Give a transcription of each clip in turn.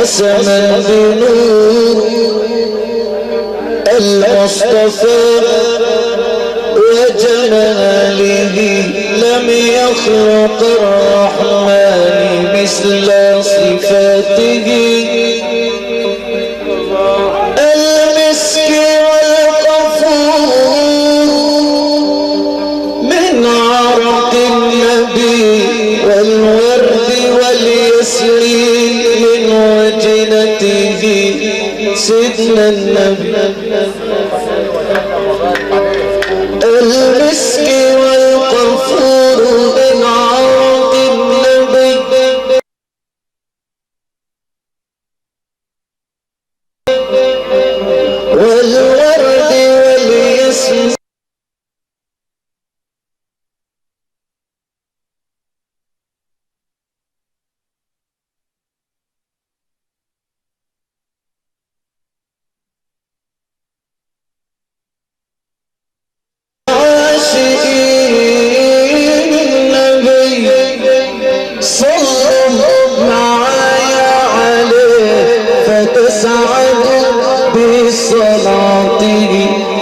قسما بنور المصطفى وجماله لم يخلق الرحمن مثل صفاته المسك والقفور من عرق النبي والورد والياسمين من وجنته سيدنا النبي المسك والقفور من عرق النبي والورد والياسمين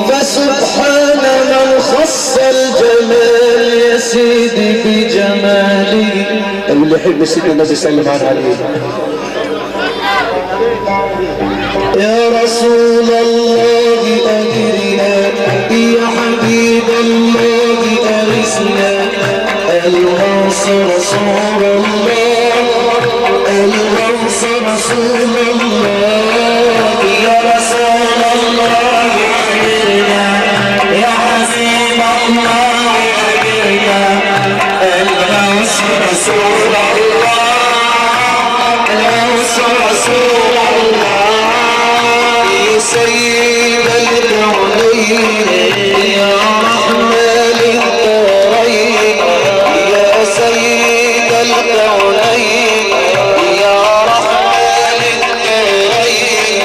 فسبحان من خص الجمال يا سيدي بجماله. اللي يحب سيدنا النبي صلى الله عليه وسلم. يا رسول الله أجرنا يا حبيب الله أغثنا الغوث رسول الله الغوث رسول الله يا رسول الله أجرنا يا حبيب الله أجرنا الغوث رسول الله الغوث رسول الله سيد الكونين يا رحمن الدارين يا سيد الكونين يا رحمن الدارين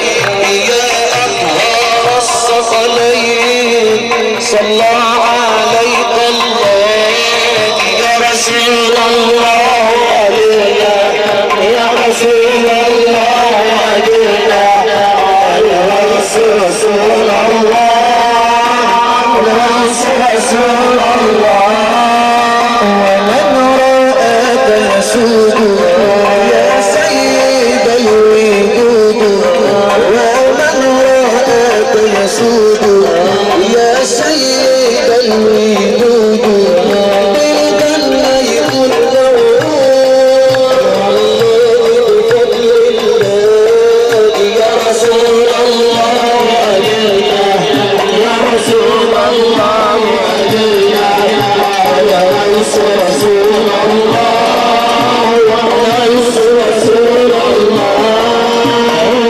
يا أطهر الثقلين صلى عليك الله يا رسول الله علينا يا رسول الله علينا رسول الله رسول الله ومن رآك يسود يا سيد الوجود ومن رآك يسود يا سيد الوجود بالجنة يكون بفضل الله يا رسول الله يا رسول الله يا رسول الله رسول الله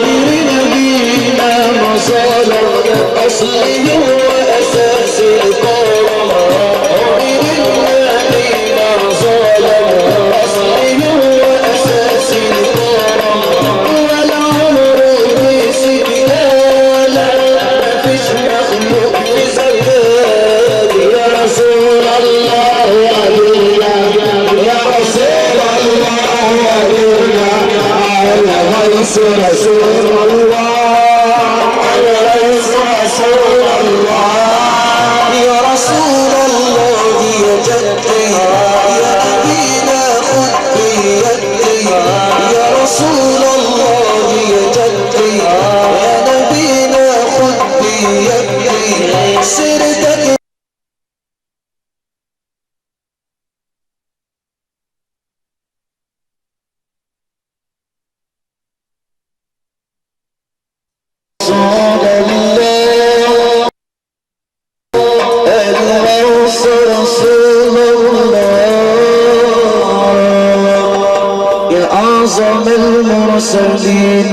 لنبينا مصالح أصله وأساس الكرم لنبينا مصالح أصله وأساس الكرم والعمر بسجدالا مفيش مخلوق في زكاة يا رسول الله علينا يا رسول الله علينا على رئيس رسول الله على رئيس رسول الله يا رسول الله يا جدي يا نبينا خذ بيدي يا رسول الله يا جدي يا نبينا خذ بيدي سيرتك رسول الله الغوث رسول الله يا أعظم المرسلين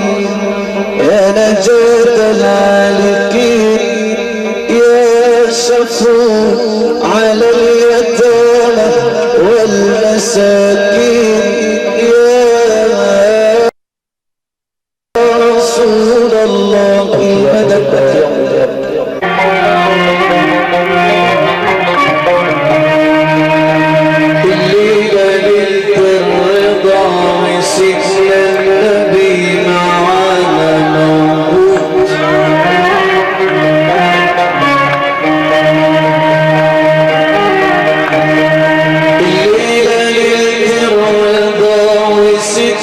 يا نجاة الهالكين يا شفوع على اليتامى والمساكين يا رسول الله مددك يوم الليلة ليلة الرضا سيدنا النبي مع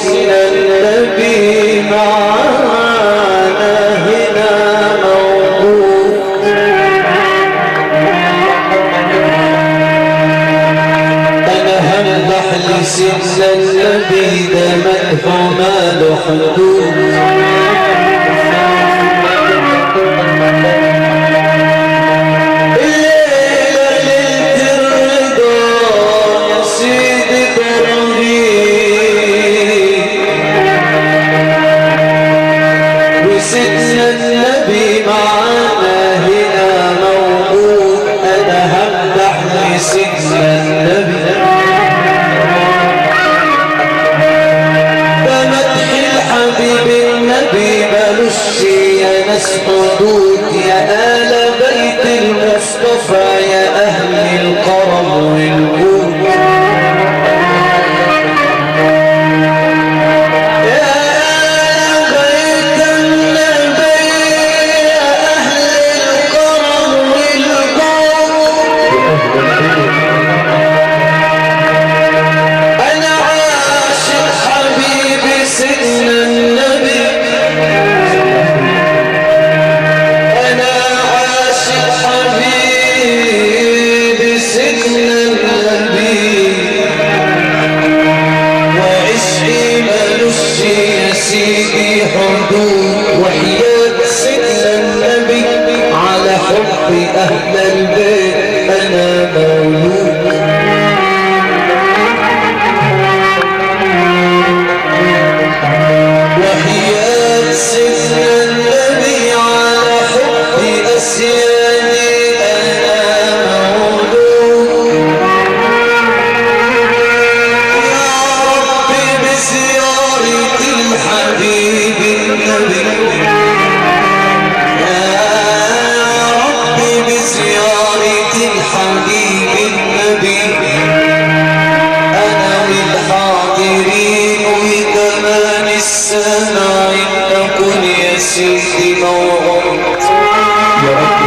سيدنا النبي معانا هنا موجود. أنا همدح لسيدنا النبي ده مدح ما له حدود. سيدنا النبي معانا هنا موجود. أنا همدح لسيدنا النبي ده مدح الحبيب النبي ملوش يا ناس حدود. يا آل بيت المصطفى يا أهل الكرم والجود. أنا عاشق حبيبي سيدنا النبي. أنا عاشق حبيبي سيدنا النبي. وعشقي ملوش يا سيدي حدود. وحياة سيدنا النبي على حب أهل البيت أنا مولود. وحياة سيدنا النبي على حب أسيادي أنا مولود. يا رب بزيارة الحبيب النبي. الحبيب النبي أنا والحاضرين وكمان السامعين نكون يا سيدي موعود. يا رب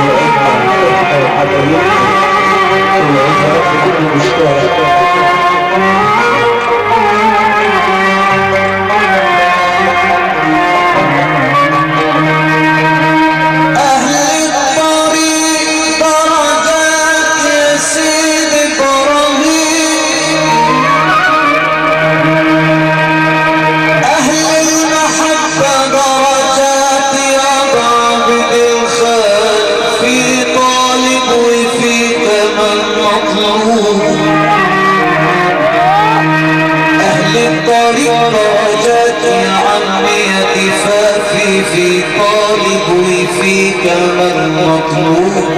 في طالب وفي كمان مطلوب.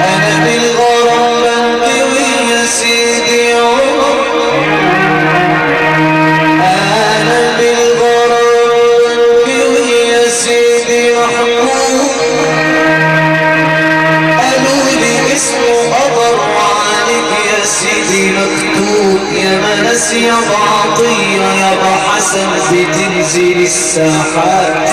أنا بالغرام بنتوي يا سيدي عمر. أنا بالغرام بنتوي يا سيدي محمود. قالوا لي اسمه قدر عليك يا سيدي مكتوب. يا مناس يا بعطية يا بحسن بتنزل الساحات.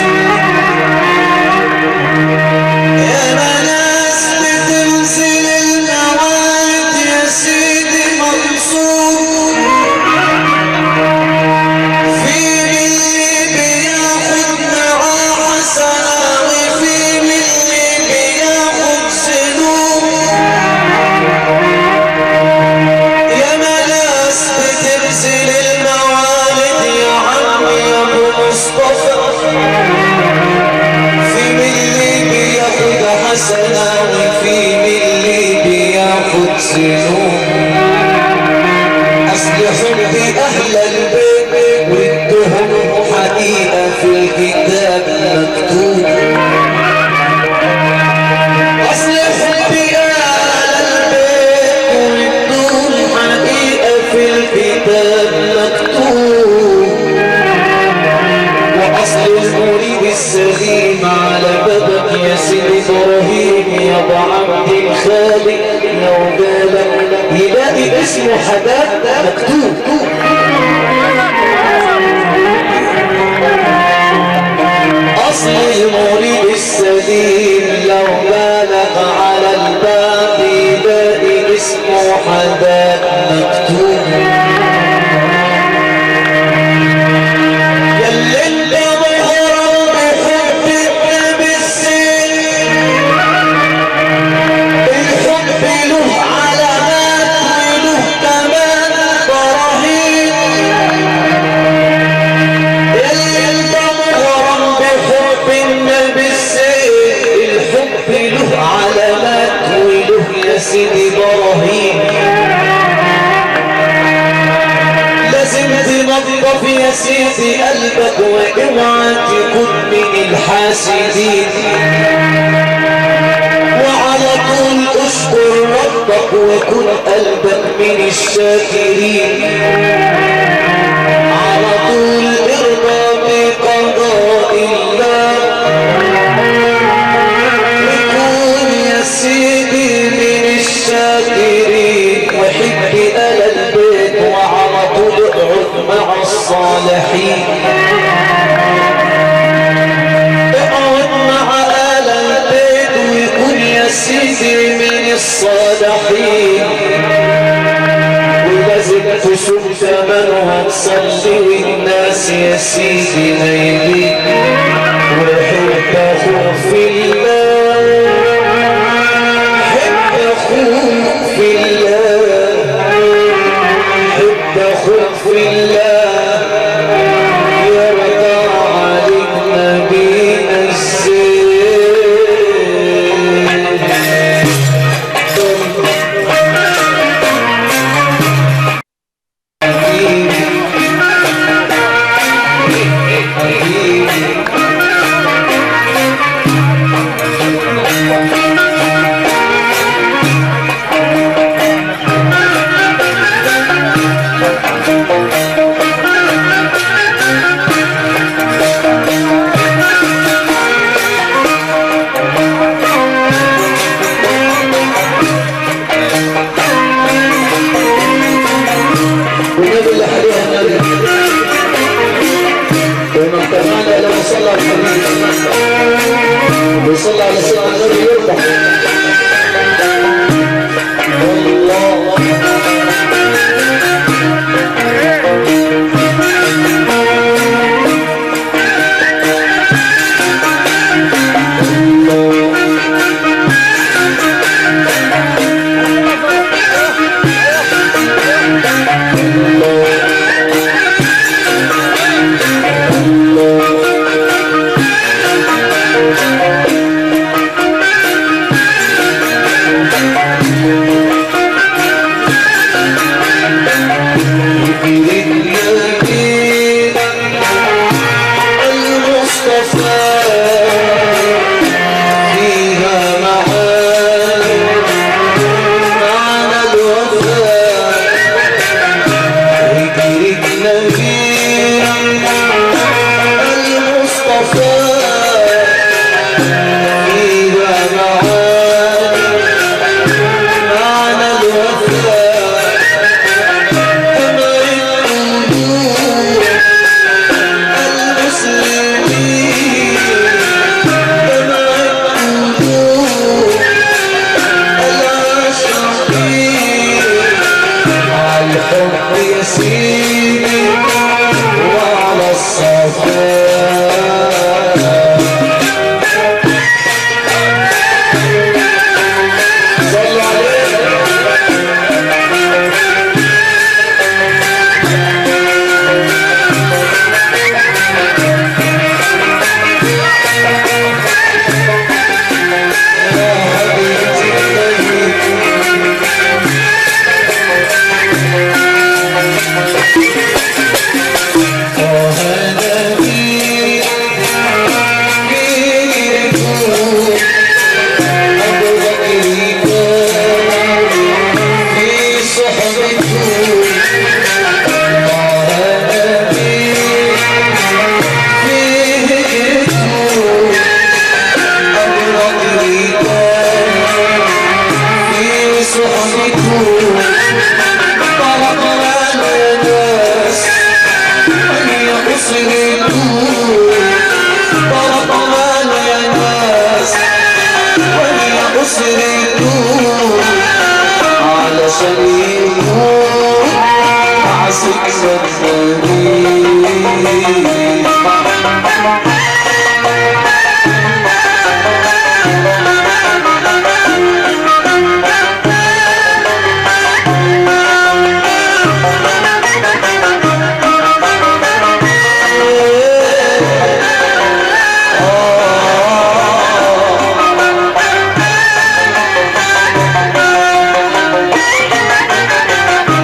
يا مناس بتنزل المواد يا سيدي منصور. في اللي بياخد معاه حسنة وفي اللي بياخد سنوب. يا مناس بتنزل الموالد يا عمي يا ابو مصطفى. في اللي بياخد حسنة وفي اللي بياخد سنوب. أصل حبي أهل البيت ودهم حقيقة في الكتاب مكتوب. أصل حبي أهل البيت ودهم حقيقة في الكتاب مكتوب. وأصل المريد السليم على بابك يا سيدي إبراهيم يا أبو عبد الخالق. لو بالك يلاقي اسمه حباب مكتوب. لازم تنظف يا سيدي قلبك واوعى تكون من الحاسدين، وعلى طول اشكر ربك وكن قلبك من الشاكرين، على طول ارضى بقضاء الله وكن يا سيدي من الشاكرين، وحب آل البيت وعلى طول اقعد مع الصالحين، اقعد مع آل البيت ويكون يا سيدي من الصالحين، ولازم تشوف زمنها تصلي والناس يا سيدي نايمين، وحب اخوك في الله، حب اخوك في الله، حب اخوك في الله، يرضى عليك نبينا الزين. ويصلى على سيدنا النبي يربح الله.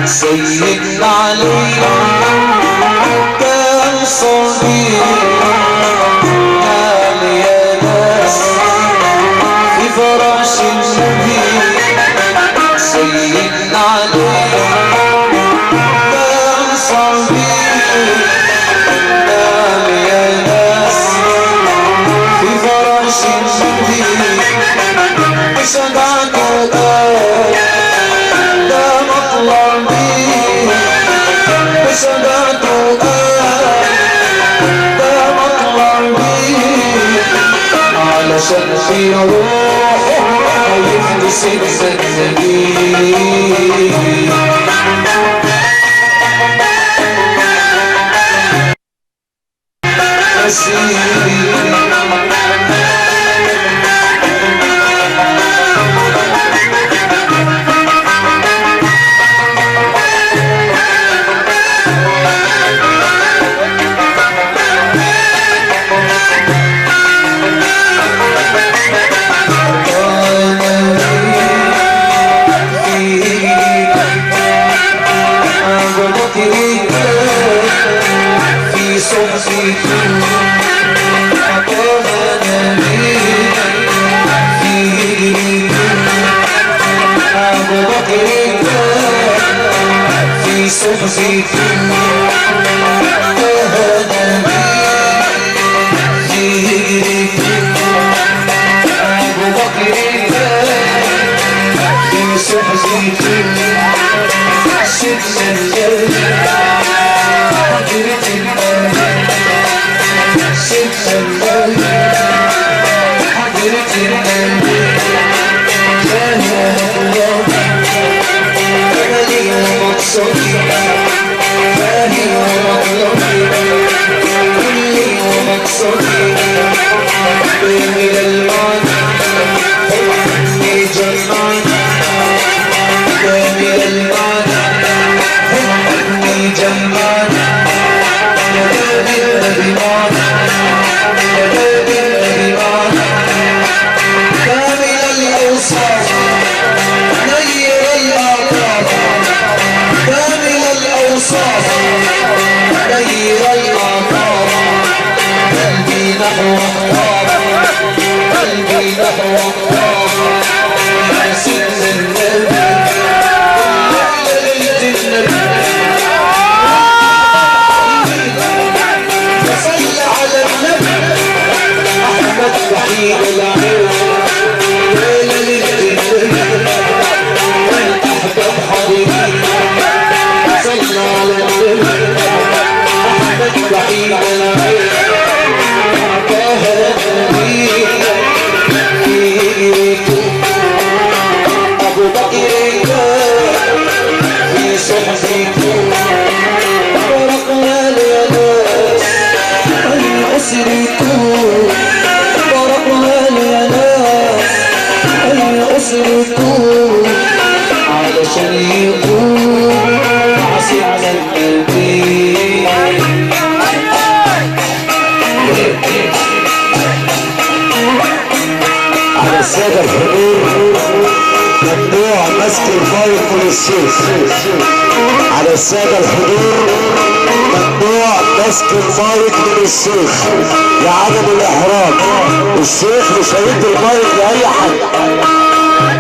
سيدنا علي صبي نام يا ناس في فراش النبي سيدنا علي نام صبي نام يا ناس في فراش النبي بشدعك الآن ده مطلبي بشدعك الآن ده مطلبي علشان في روحه هيفلس الزنزبيل على السادة الحضور ممنوع مسك المايك من الشيخ لعدم الإحراج. الشيخ مش هيدي المايك لأي حد.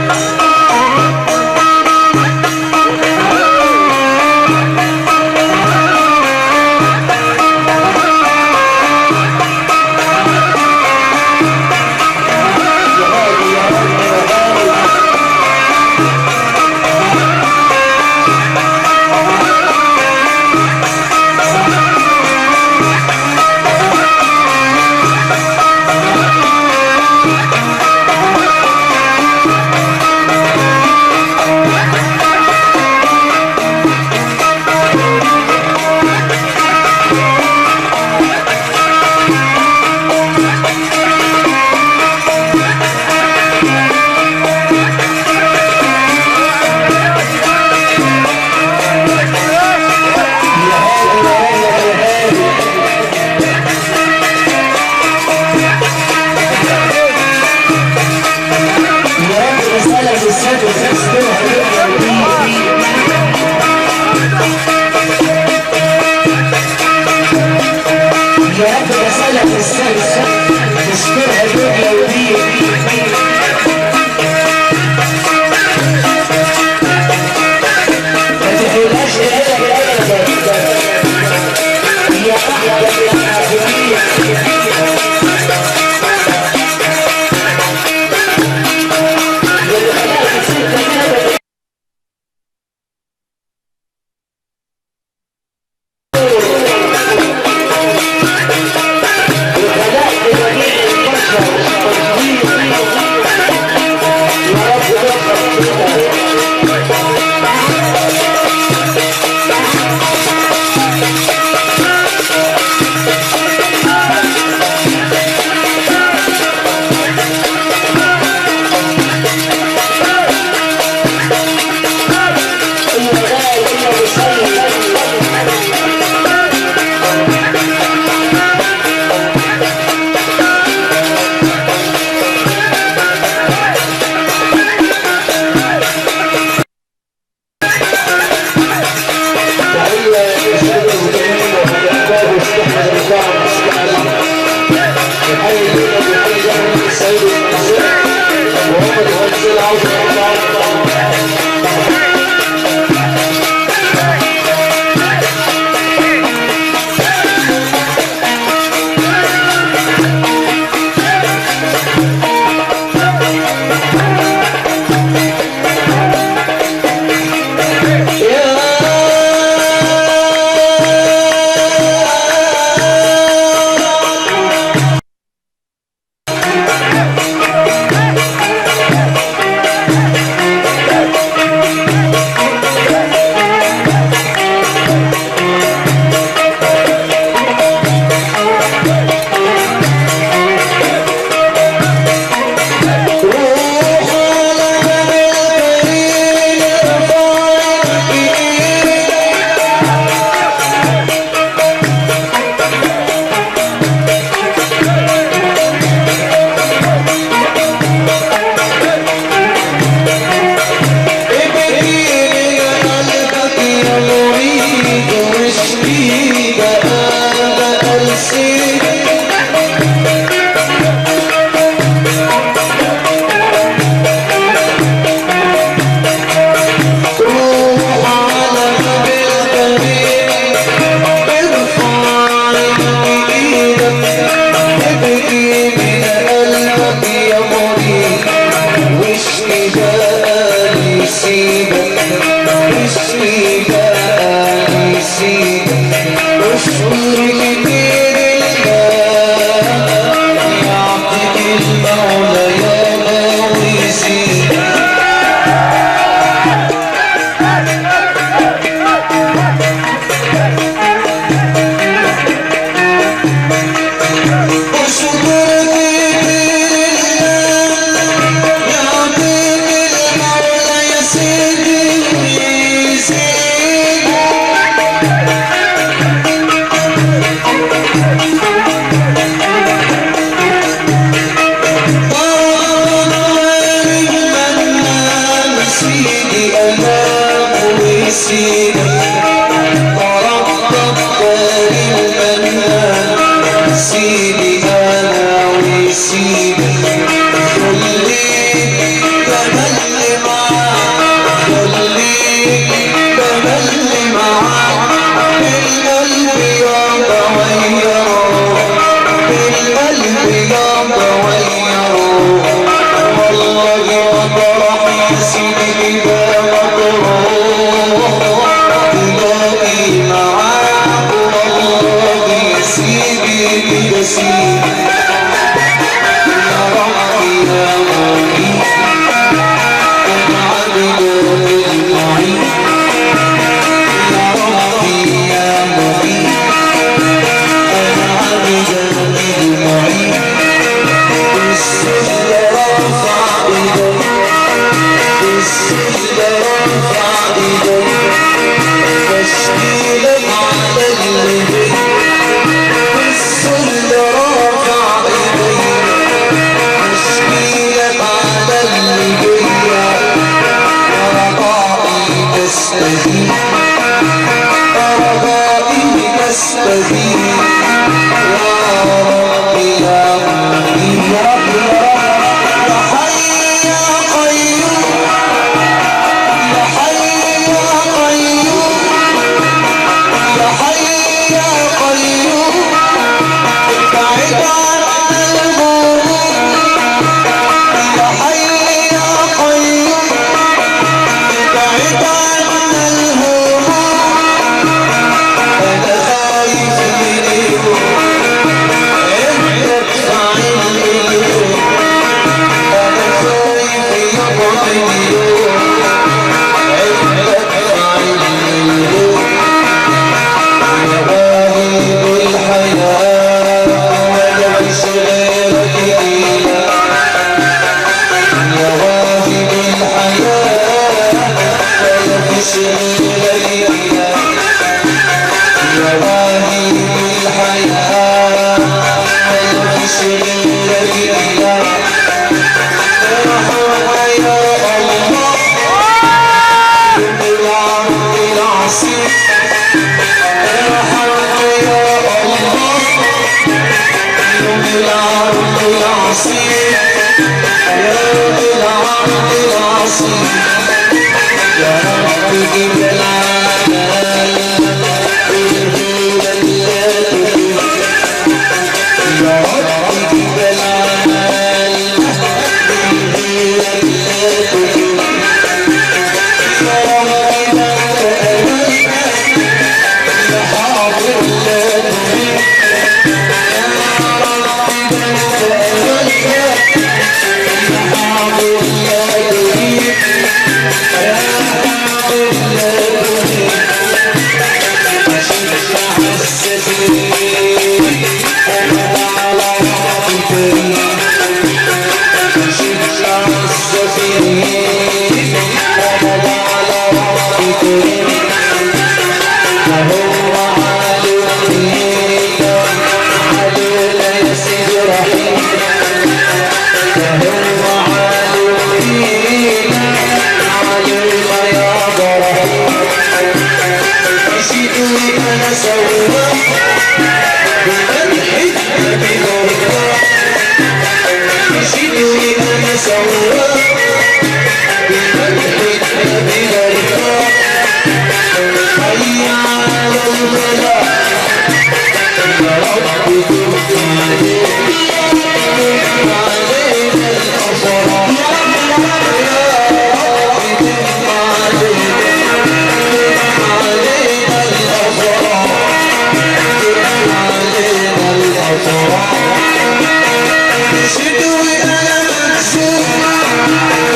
شدوي انا مكسور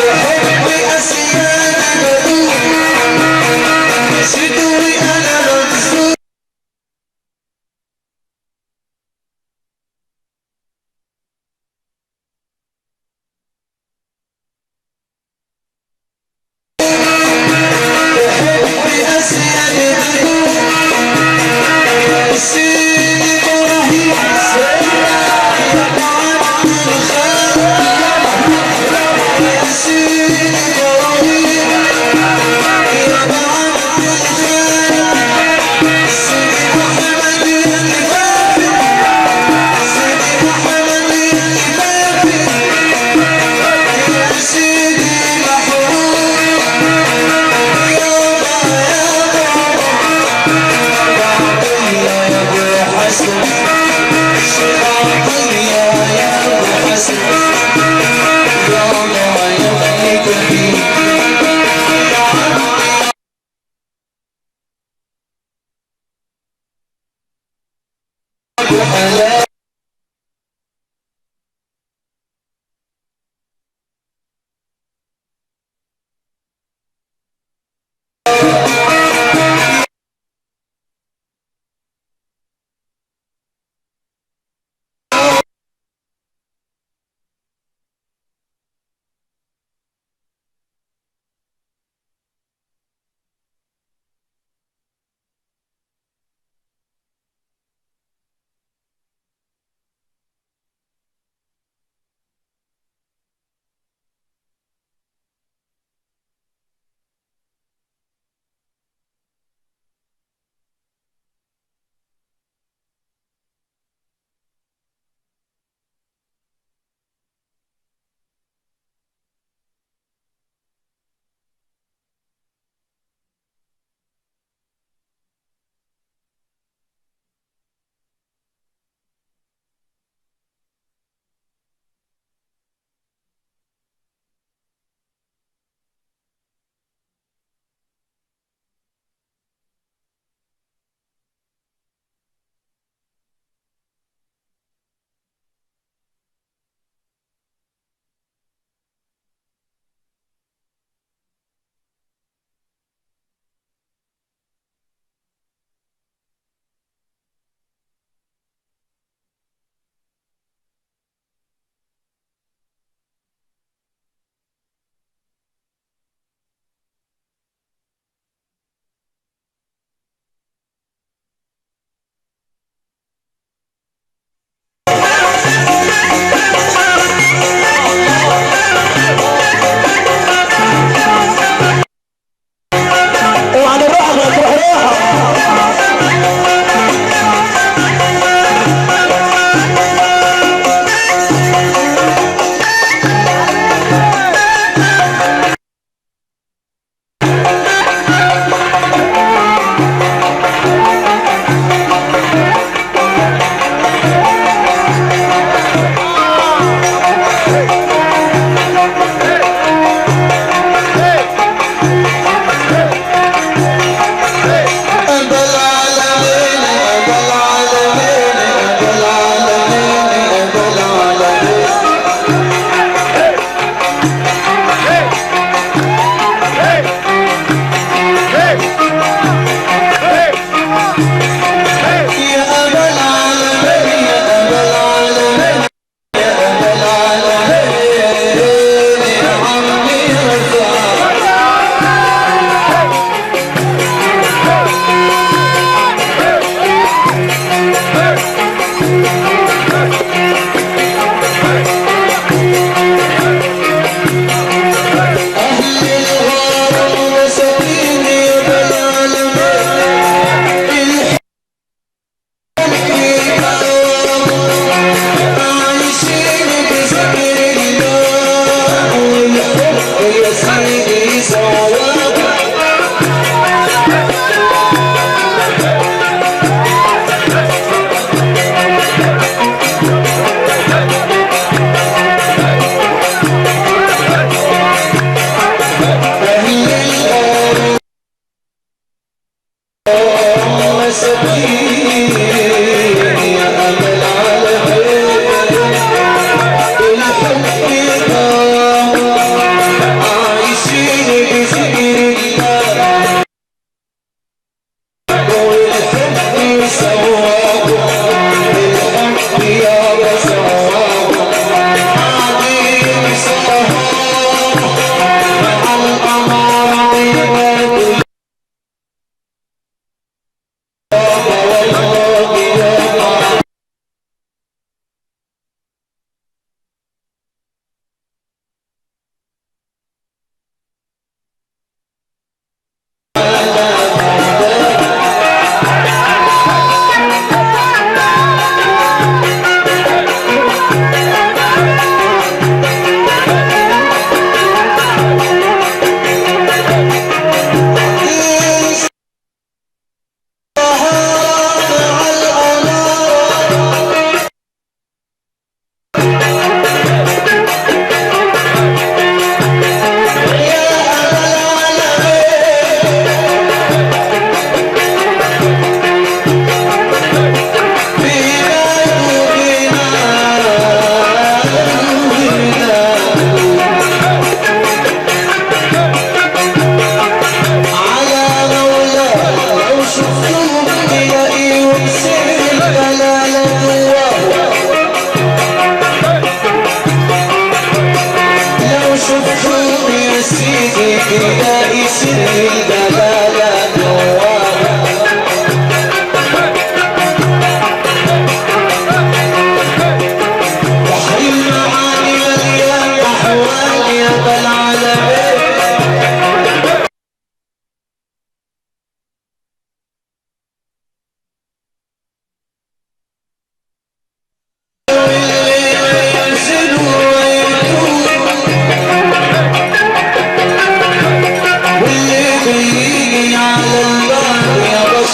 بحبي اسيادي بدور شدوي انا مكسور بحبي اسيادي بدور سيدي ابراهيم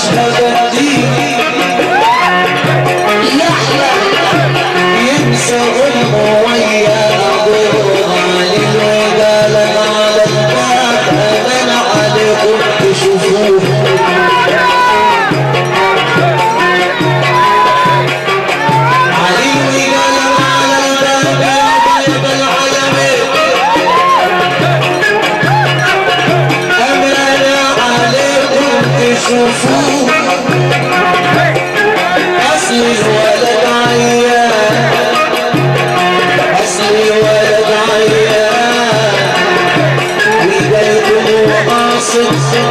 أشهد الدين يحيى ينسى أمه ويا أبوه علي الرجال على الباب أمن عليكم تشوفوه علي الرجال على الباب يا طيب العالمين أمن عليكم تشوفوه أصل الولد عيان أصل الولد عيان وجايكم وقاصد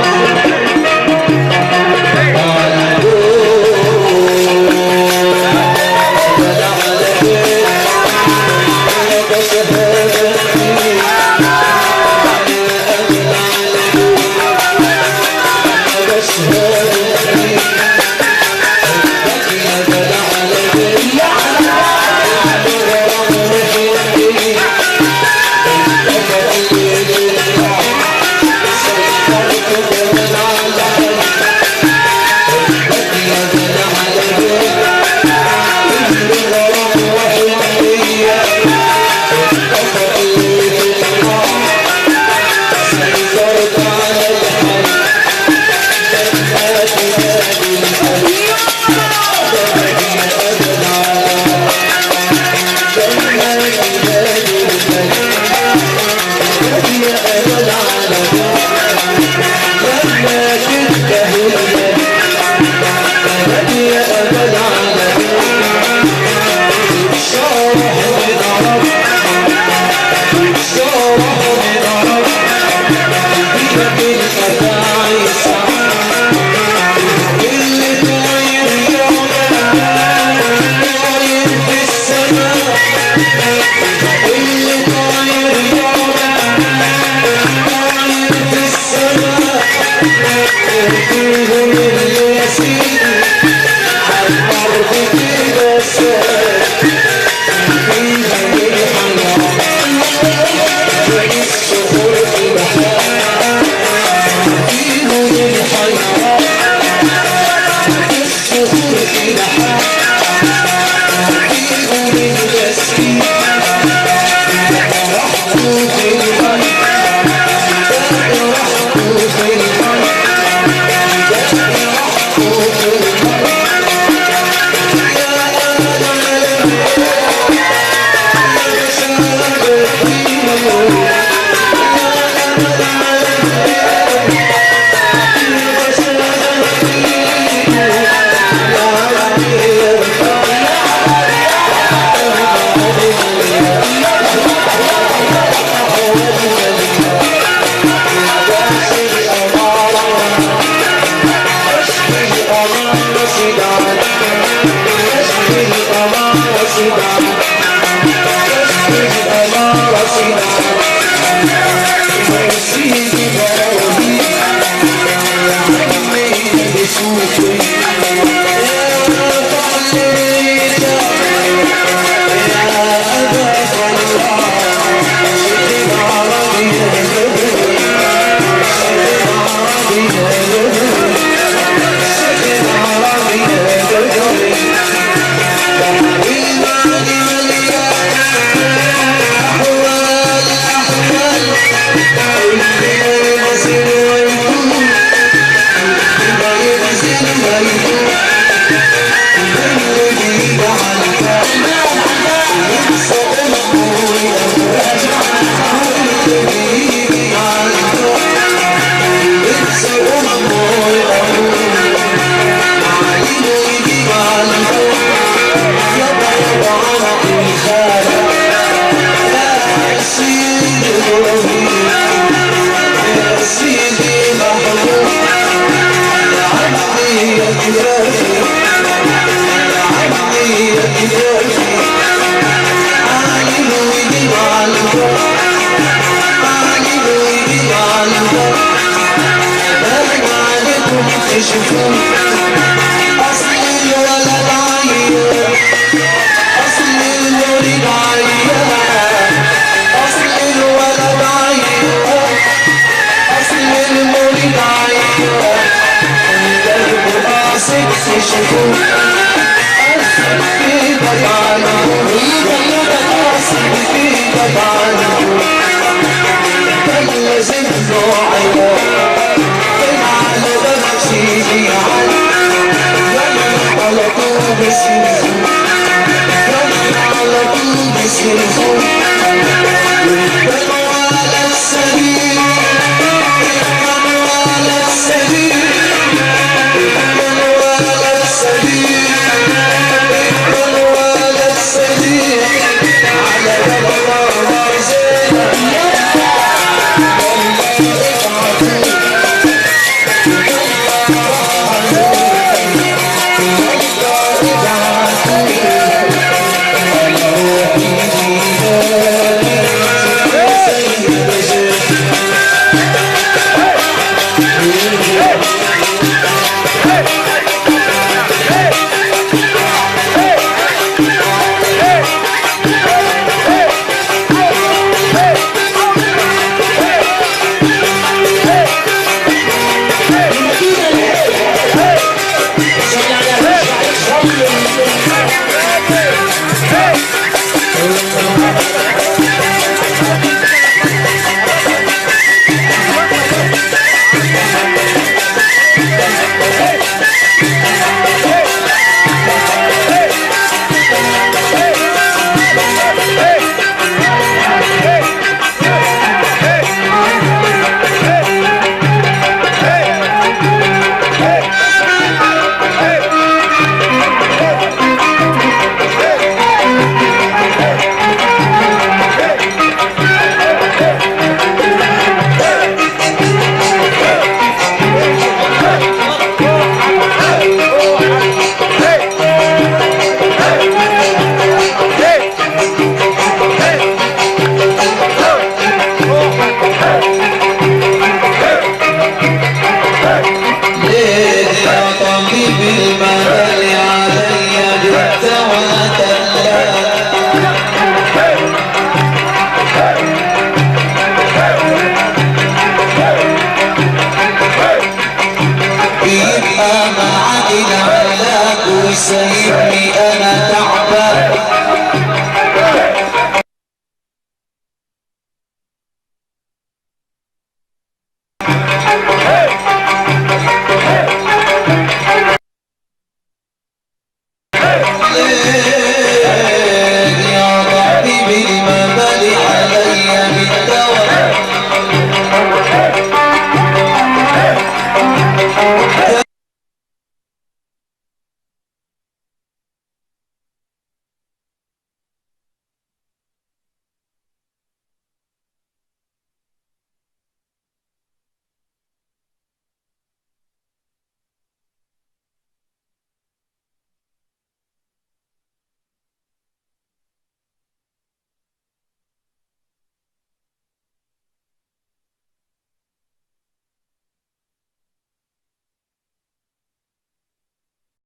سيبني انا